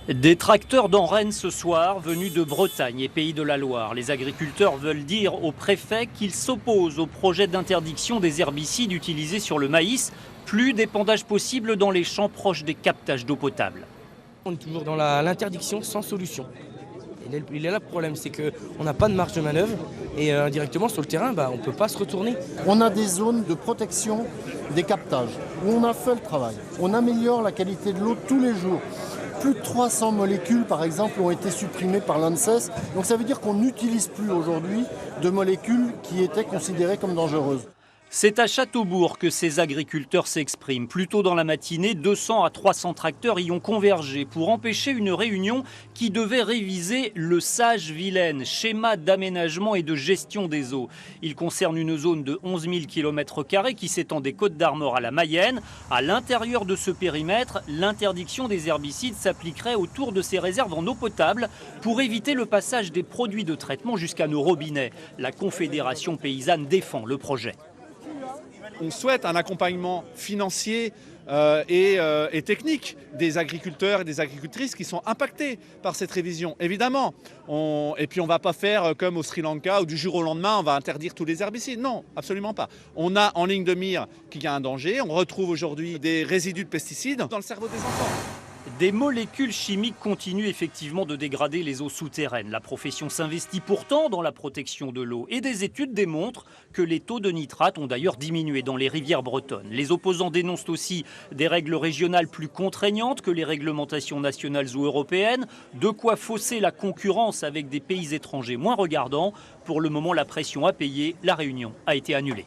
Des tracteurs dans Rennes ce soir, venus de Bretagne et Pays de la Loire. Les agriculteurs veulent dire au préfet qu'ils s'opposent au projet d'interdiction des herbicides utilisés sur le maïs. Plus d'épandage possible dans les champs proches des captages d'eau potable. On est toujours dans l'interdiction sans solution. Il est là le problème, c'est qu'on n'a pas de marge de manœuvre et directement sur le terrain, on ne peut pas se retourner. On a des zones de protection des captages où on a fait le travail. On améliore la qualité de l'eau tous les jours. Plus de 300 molécules, par exemple, ont été supprimées par l'ANSES. Donc ça veut dire qu'on n'utilise plus aujourd'hui de molécules qui étaient considérées comme dangereuses. C'est à Châteaubourg que ces agriculteurs s'expriment. Plus tôt dans la matinée, 200 à 300 tracteurs y ont convergé pour empêcher une réunion qui devait réviser le SAGE-Vilaine, schéma d'aménagement et de gestion des eaux. Il concerne une zone de 11 000 km² qui s'étend des Côtes-d'Armor à la Mayenne. À l'intérieur de ce périmètre, l'interdiction des herbicides s'appliquerait autour de ces réserves en eau potable pour éviter le passage des produits de traitement jusqu'à nos robinets. La Confédération paysanne défend le projet. On souhaite un accompagnement financier et technique des agriculteurs et des agricultrices qui sont impactés par cette révision, évidemment. Et puis on ne va pas faire comme au Sri Lanka où du jour au lendemain on va interdire tous les herbicides. Non, absolument pas. On a en ligne de mire qu'il y a un danger. On retrouve aujourd'hui des résidus de pesticides dans le cerveau des enfants. Des molécules chimiques continuent effectivement de dégrader les eaux souterraines. La profession s'investit pourtant dans la protection de l'eau et des études démontrent que les taux de nitrate ont d'ailleurs diminué dans les rivières bretonnes. Les opposants dénoncent aussi des règles régionales plus contraignantes que les réglementations nationales ou européennes, de quoi fausser la concurrence avec des pays étrangers moins regardants. Pour le moment, la pression a payé, la réunion a été annulée.